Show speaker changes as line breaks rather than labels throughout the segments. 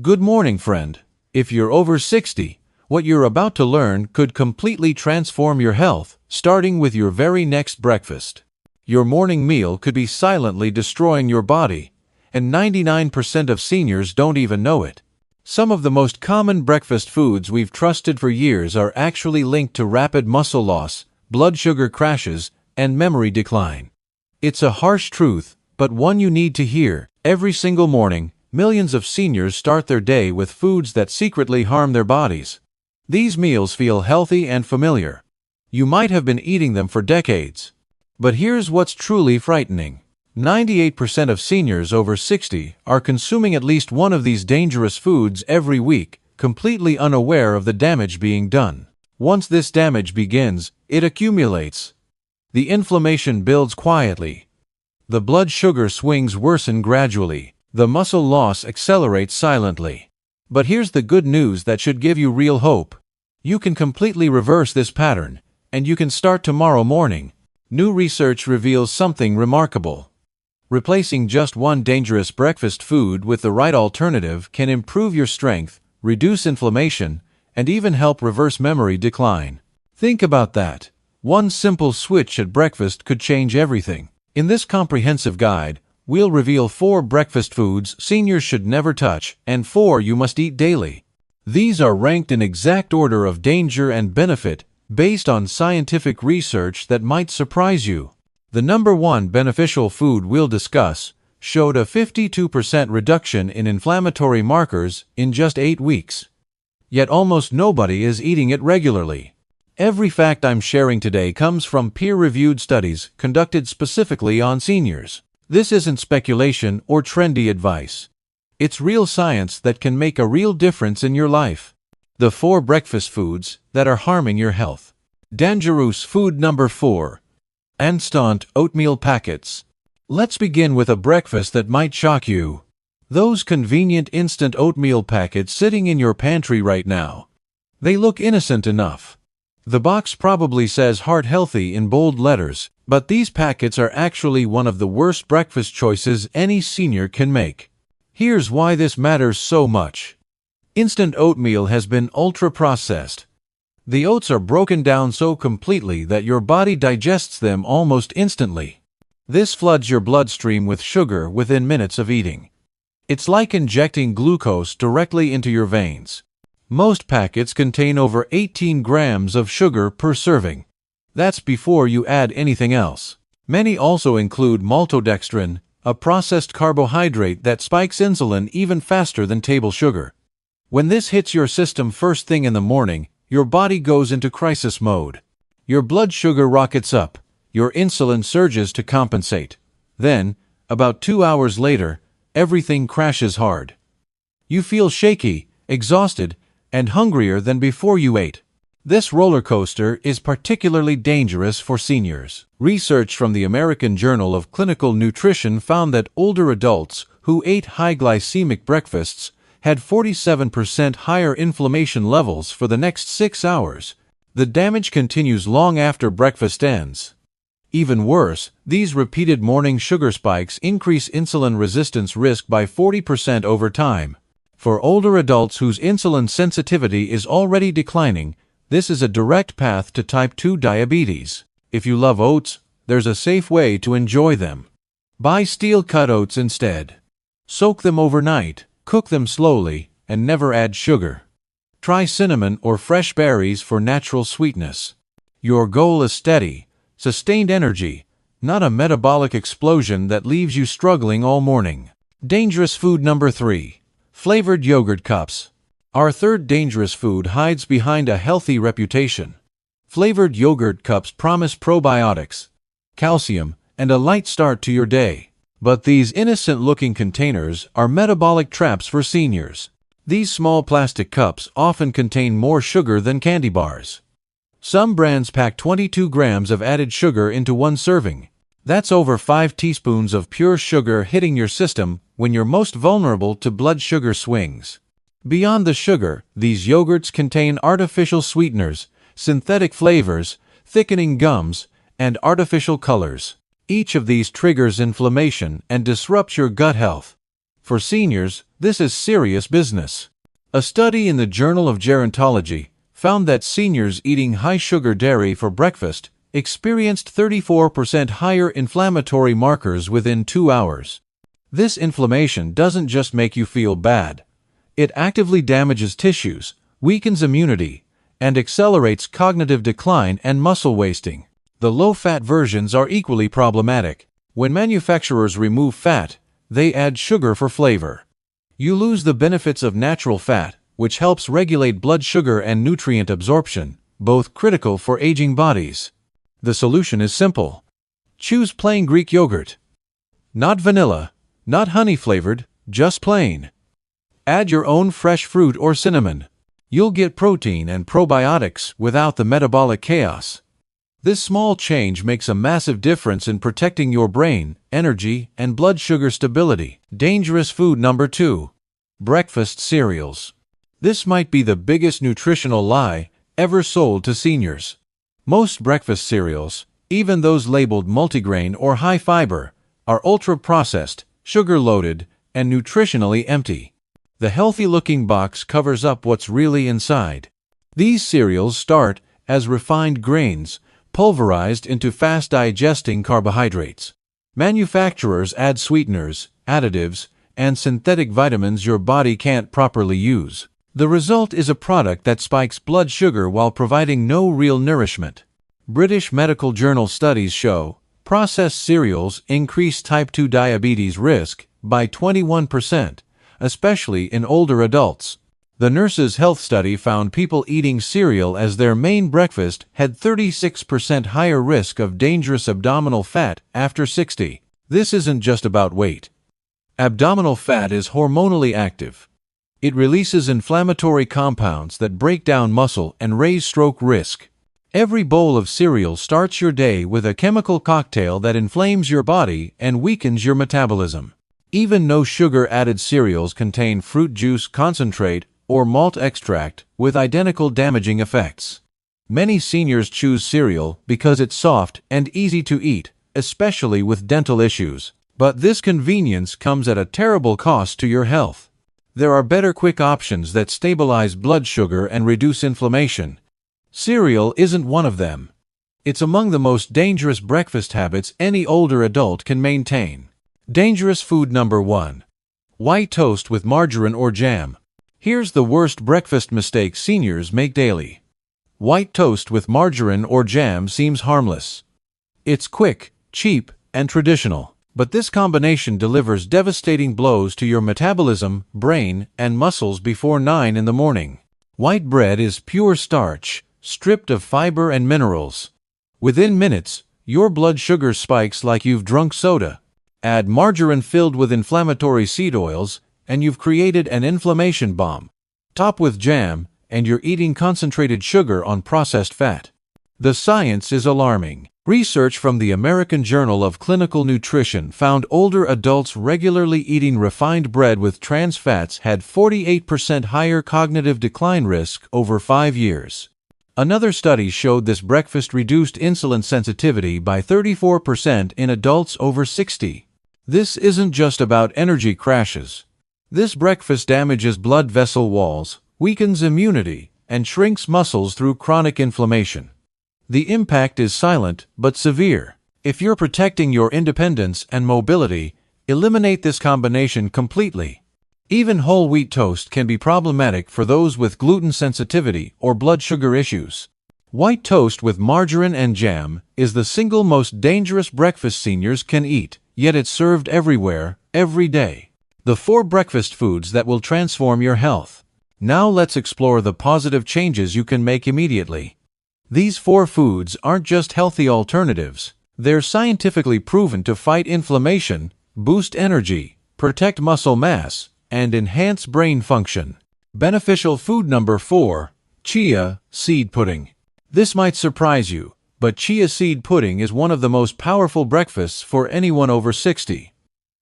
Good morning, friend. If you're over 60, what you're about to learn could completely transform your health, starting with your very next breakfast. Your morning meal could be silently destroying your body, and 99% of seniors don't even know it. Some of the most common breakfast foods we've trusted for years are actually linked to rapid muscle loss, blood sugar crashes, and memory decline. It's a harsh truth, but one you need to hear. Every single morning, millions of seniors start their day with foods that secretly harm their bodies. These meals feel healthy and familiar. You might have been eating them for decades. But here's what's truly frightening. 98% of seniors over 60 are consuming at least one of these dangerous foods every week, completely unaware of the damage being done. Once this damage begins, it accumulates. The inflammation builds quietly. The blood sugar swings worsen gradually. The muscle loss accelerates silently. But here's the good news that should give you real hope. You can completely reverse this pattern, and you can start tomorrow morning. New research reveals something remarkable. Replacing just one dangerous breakfast food with the right alternative can improve your strength, reduce inflammation, and even help reverse memory decline. Think about that. One simple switch at breakfast could change everything. In this comprehensive guide, we'll reveal 4 breakfast foods seniors should never touch and 4 you must eat daily. These are ranked in exact order of danger and benefit based on scientific research that might surprise you. The number 1 beneficial food we'll discuss showed a 52% reduction in inflammatory markers in just 8 weeks. Yet almost nobody is eating it regularly. Every fact I'm sharing today comes from peer-reviewed studies conducted specifically on seniors. This isn't speculation or trendy advice. It's real science that can make a real difference in your life. The 4 breakfast foods that are harming your health. Dangerous food number 4. Instant oatmeal packets. Let's begin with a breakfast that might shock you. Those convenient instant oatmeal packets sitting in your pantry right now. They look innocent enough. The box probably says heart healthy in bold letters, but these packets are actually one of the worst breakfast choices any senior can make. Here's why this matters so much. Instant oatmeal has been ultra-processed. The oats are broken down so completely that your body digests them almost instantly. This floods your bloodstream with sugar within minutes of eating. It's like injecting glucose directly into your veins. Most packets contain over 18 grams of sugar per serving. That's before you add anything else. Many also include maltodextrin, a processed carbohydrate that spikes insulin even faster than table sugar. When this hits your system first thing in the morning, your body goes into crisis mode. Your blood sugar rockets up, your insulin surges to compensate. Then, about 2 hours later, everything crashes hard. You feel shaky, exhausted, and hungrier than before you ate. This roller coaster is particularly dangerous for seniors. Research from the American Journal of Clinical Nutrition found that older adults who ate high glycemic breakfasts had 47% higher inflammation levels for the next 6 hours. The damage continues long after breakfast ends. Even worse, these repeated morning sugar spikes increase insulin resistance risk by 40% over time. For older adults whose insulin sensitivity is already declining, this is a direct path to type 2 diabetes. If you love oats, there's a safe way to enjoy them. Buy steel-cut oats instead. Soak them overnight, cook them slowly, and never add sugar. Try cinnamon or fresh berries for natural sweetness. Your goal is steady, sustained energy, not a metabolic explosion that leaves you struggling all morning. Dangerous food number 3. Flavored yogurt cups. Our third dangerous food hides behind a healthy reputation. Flavored yogurt cups promise probiotics, calcium, and a light start to your day. But these innocent-looking containers are metabolic traps for seniors. These small plastic cups often contain more sugar than candy bars. Some brands pack 22 grams of added sugar into one serving. That's over 5 teaspoons of pure sugar hitting your system when you're most vulnerable to blood sugar swings. Beyond the sugar, these yogurts contain artificial sweeteners, synthetic flavors, thickening gums, and artificial colors. Each of these triggers inflammation and disrupts your gut health. For seniors, This is serious business. A study in the Journal of Gerontology found that seniors eating high-sugar dairy for breakfast experienced 34% higher inflammatory markers within 2 hours. This inflammation doesn't just make you feel bad. It actively damages tissues, weakens immunity, and accelerates cognitive decline and muscle wasting. The low-fat versions are equally problematic. When manufacturers remove fat, they add sugar for flavor. You lose the benefits of natural fat, which helps regulate blood sugar and nutrient absorption, both critical for aging bodies. The solution is simple. Choose plain Greek yogurt. Not vanilla, not honey-flavored, just plain. Add your own fresh fruit or cinnamon. You'll get protein and probiotics without the metabolic chaos. This small change makes a massive difference in protecting your brain, energy, and blood sugar stability. Dangerous food number 2. Breakfast cereals. This might be the biggest nutritional lie ever sold to seniors. Most breakfast cereals, even those labeled multigrain or high fiber, are ultra-processed, sugar-loaded, and nutritionally empty. The healthy-looking box covers up what's really inside. These cereals start as refined grains, pulverized into fast-digesting carbohydrates. Manufacturers add sweeteners, additives, and synthetic vitamins your body can't properly use. The result is a product that spikes blood sugar while providing no real nourishment. British medical journal studies show processed cereals increase type 2 diabetes risk by 21%, especially in older adults. The Nurses' Health Study found people eating cereal as their main breakfast had 36% higher risk of dangerous abdominal fat after 60. This isn't just about weight. Abdominal fat is hormonally active. It releases inflammatory compounds that break down muscle and raise stroke risk. Every bowl of cereal starts your day with a chemical cocktail that inflames your body and weakens your metabolism. Even no-sugar-added cereals contain fruit juice concentrate or malt extract with identical damaging effects. Many seniors choose cereal because it's soft and easy to eat, especially with dental issues. But this convenience comes at a terrible cost to your health. There are better quick options that stabilize blood sugar and reduce inflammation. Cereal isn't one of them. It's among the most dangerous breakfast habits any older adult can maintain. Dangerous food number 1. White toast with margarine or jam. Here's the worst breakfast mistake seniors make daily. White toast with margarine or jam seems harmless. It's quick, cheap, and traditional. But this combination delivers devastating blows to your metabolism, brain, and muscles before 9 in the morning. White bread is pure starch, stripped of fiber and minerals. Within minutes, your blood sugar spikes like you've drunk soda. Add margarine filled with inflammatory seed oils, and you've created an inflammation bomb. Top with jam, and you're eating concentrated sugar on processed fat. The science is alarming. Research from the American Journal of Clinical Nutrition found older adults regularly eating refined bread with trans fats had 48% higher cognitive decline risk over 5 years. Another study showed this breakfast reduced insulin sensitivity by 34% in adults over 60. This isn't just about energy crashes. This breakfast damages blood vessel walls, weakens immunity, and shrinks muscles through chronic inflammation. The impact is silent but severe. If you're protecting your independence and mobility, eliminate this combination completely. Even whole wheat toast can be problematic for those with gluten sensitivity or blood sugar issues. White toast with margarine and jam is the single most dangerous breakfast seniors can eat, yet it's served everywhere, every day. The 4 breakfast foods that will transform your health. Now let's explore the positive changes you can make immediately. These 4 foods aren't just healthy alternatives. They're scientifically proven to fight inflammation, boost energy, protect muscle mass, and enhance brain function. Beneficial food number 4. Chia seed pudding. This might surprise you, but chia seed pudding is one of the most powerful breakfasts for anyone over 60.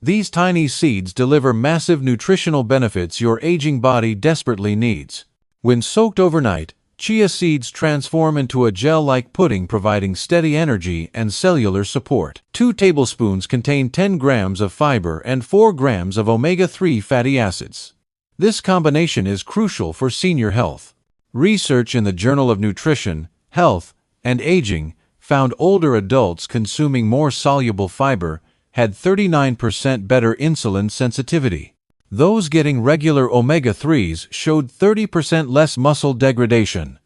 These tiny seeds deliver massive nutritional benefits your aging body desperately needs. When soaked overnight, Chia seeds transform into a gel-like pudding, providing steady energy and cellular support. 2 tablespoons contain 10 grams of fiber and 4 grams of omega-3 fatty acids. This combination is crucial for senior health. Research in the Journal of Nutrition, Health, and Aging found older adults consuming more soluble fiber had 39% better insulin sensitivity. Those getting regular omega-3s showed 30% less muscle degradation.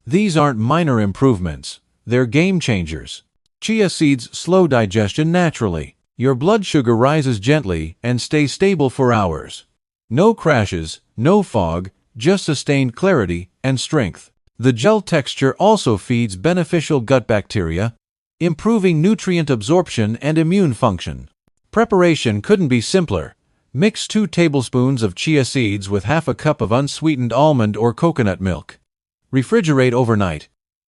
These aren't minor improvements, they're game changers. Chia seeds slow digestion naturally. Your blood sugar rises gently and stays stable for hours. No crashes, no fog, just sustained clarity and strength. The gel texture also feeds beneficial gut bacteria, improving nutrient absorption and immune function. Preparation couldn't be simpler. Mix 2 tablespoons of chia seeds with half a cup of unsweetened almond or coconut milk. Refrigerate overnight.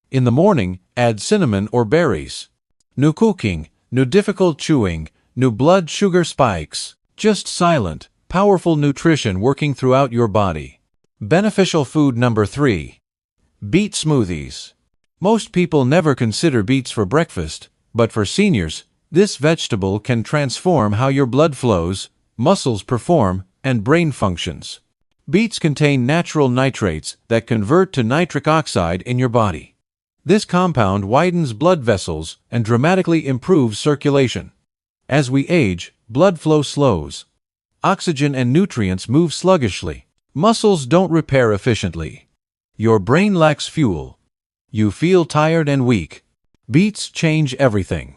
In the morning, add cinnamon or berries. No cooking, no difficult chewing, no blood sugar spikes. Just silent, powerful nutrition working throughout your body. Beneficial food number 3. Beet smoothies. Most people never consider beets for breakfast, but for seniors, this vegetable can transform how your blood flows, muscles perform, and brain functions. Beets contain natural nitrates that convert to nitric oxide in your body. This compound widens blood vessels and dramatically improves circulation. As we age, blood flow slows. Oxygen and nutrients move sluggishly. Muscles don't repair efficiently. Your brain lacks fuel. You feel tired and weak. Beets change everything.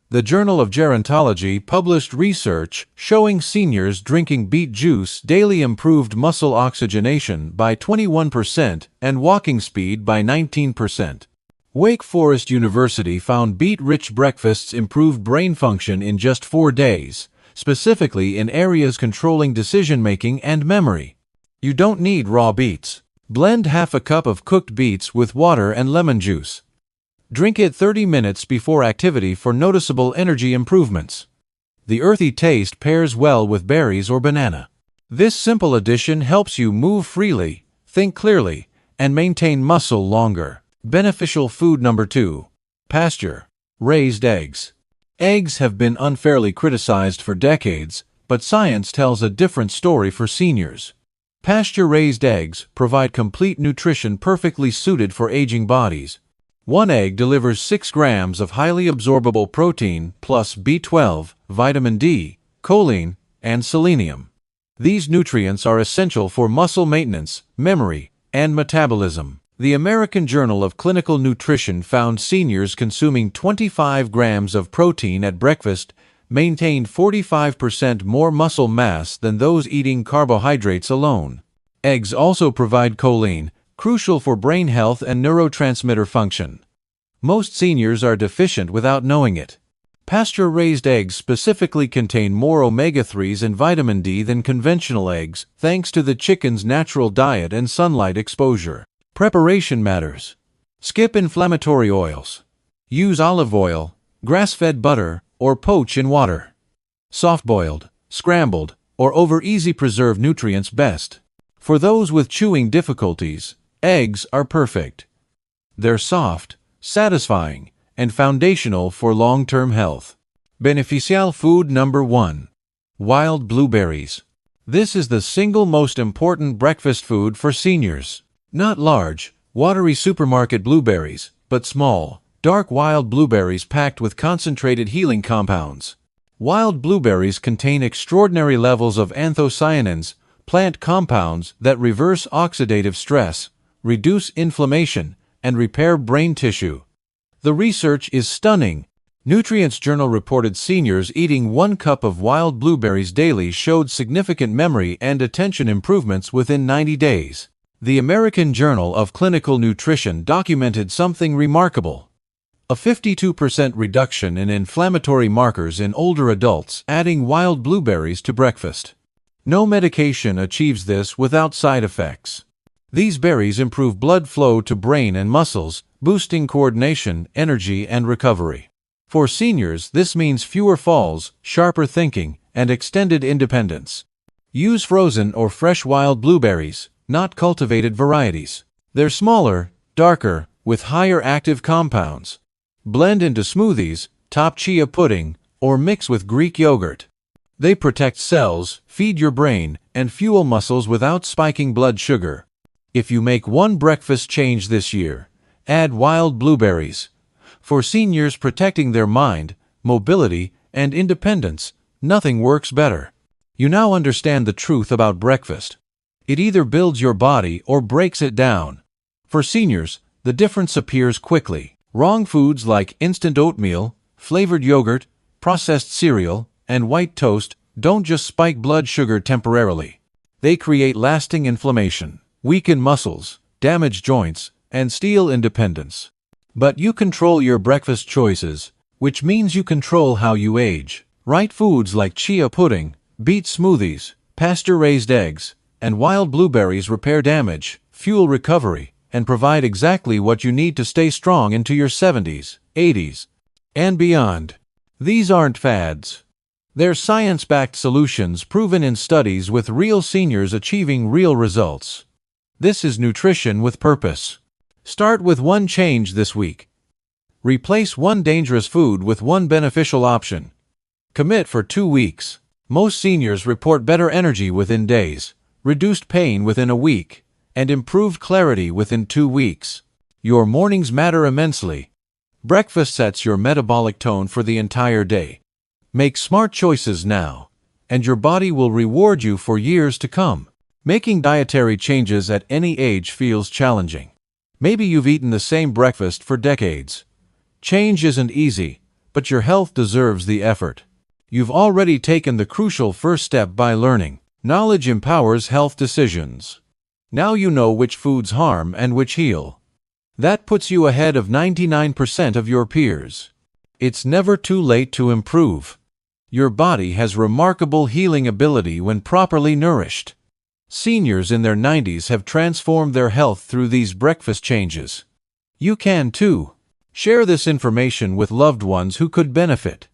The Journal of Gerontology published research showing seniors drinking beet juice daily improved muscle oxygenation by 21% and walking speed by 19%. Wake Forest University found beet-rich breakfasts improved brain function in just 4 days, specifically in areas controlling decision-making and memory. You don't need raw beets. Blend half a cup of cooked beets with water and lemon juice. Drink it 30 minutes before activity for noticeable energy improvements. The earthy taste pairs well with berries or banana. This simple addition helps you move freely, think clearly, and maintain muscle longer. Beneficial food number 2. Pasture. Raised eggs. Eggs have been unfairly criticized for decades, but science tells a different story for seniors. Pasture-raised eggs provide complete nutrition perfectly suited for aging bodies. 1 egg delivers 6 grams of highly absorbable protein plus B12, vitamin D, choline, and selenium. These nutrients are essential for muscle maintenance, memory, and metabolism. The American Journal of Clinical Nutrition found seniors consuming 25 grams of protein at breakfast maintained 45% more muscle mass than those eating carbohydrates alone. Eggs also provide choline, crucial for brain health and neurotransmitter function. Most seniors are deficient without knowing it. Pasture-raised eggs specifically contain more omega-3s and vitamin D than conventional eggs, thanks to the chicken's natural diet and sunlight exposure. Preparation matters. Skip inflammatory oils. Use olive oil, grass-fed butter, or poach in water. Soft-boiled, scrambled, or over-easy preserve nutrients best. For those with chewing difficulties, eggs are perfect. They're soft, satisfying, and foundational for long-term health. Beneficial food number 1. Wild blueberries. This is the single most important breakfast food for seniors. Not large, watery supermarket blueberries, but small, dark wild blueberries packed with concentrated healing compounds. Wild blueberries contain extraordinary levels of anthocyanins, plant compounds that reverse oxidative stress, reduce inflammation, and repair brain tissue. The research is stunning. Nutrients Journal reported seniors eating 1 cup of wild blueberries daily showed significant memory and attention improvements within 90 days. The American Journal of Clinical Nutrition documented something remarkable: a 52% reduction in inflammatory markers in older adults adding wild blueberries to breakfast. No medication achieves this without side effects. These berries improve blood flow to brain and muscles, boosting coordination, energy, and recovery. For seniors, this means fewer falls, sharper thinking, and extended independence. Use frozen or fresh wild blueberries, not cultivated varieties. They're smaller, darker, with higher active compounds. Blend into smoothies, top chia pudding, or mix with Greek yogurt. They protect cells, feed your brain, and fuel muscles without spiking blood sugar. If you make one breakfast change this year, add wild blueberries. For seniors protecting their mind, mobility, and independence, nothing works better. You now understand the truth about breakfast. It either builds your body or breaks it down. For seniors, the difference appears quickly. Wrong foods like instant oatmeal, flavored yogurt, processed cereal, and white toast don't just spike blood sugar temporarily. They create lasting inflammation, weaken muscles, damage joints, and steal independence. But you control your breakfast choices, which means you control how you age. Right foods like chia pudding, beet smoothies, pasture-raised eggs, and wild blueberries repair damage, fuel recovery, and provide exactly what you need to stay strong into your 70s, 80s, and beyond. These aren't fads. They're science-backed solutions proven in studies with real seniors achieving real results. This is nutrition with purpose. Start with one change this week. Replace one dangerous food with one beneficial option. Commit for 2 weeks. Most seniors report better energy within days, reduced pain within a week, and improved clarity within 2 weeks. Your mornings matter immensely. Breakfast sets your metabolic tone for the entire day. Make smart choices now, and your body will reward you for years to come. Making dietary changes at any age feels challenging. Maybe you've eaten the same breakfast for decades. Change isn't easy, but your health deserves the effort. You've already taken the crucial first step by learning. Knowledge empowers health decisions. Now you know which foods harm and which heal. That puts you ahead of 99% of your peers. It's never too late to improve. Your body has remarkable healing ability when properly nourished. Seniors in their 90s have transformed their health through these breakfast changes. You can too. Share this information with loved ones who could benefit.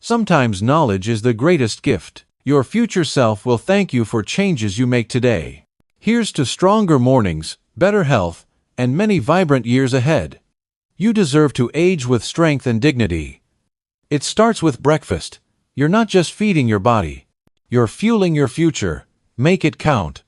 Sometimes knowledge is the greatest gift. Your future self will thank you for changes you make today. Here's to stronger mornings, better health, and many vibrant years ahead. You deserve to age with strength and dignity. It starts with breakfast. You're not just feeding your body. You're fueling your future. Make it count.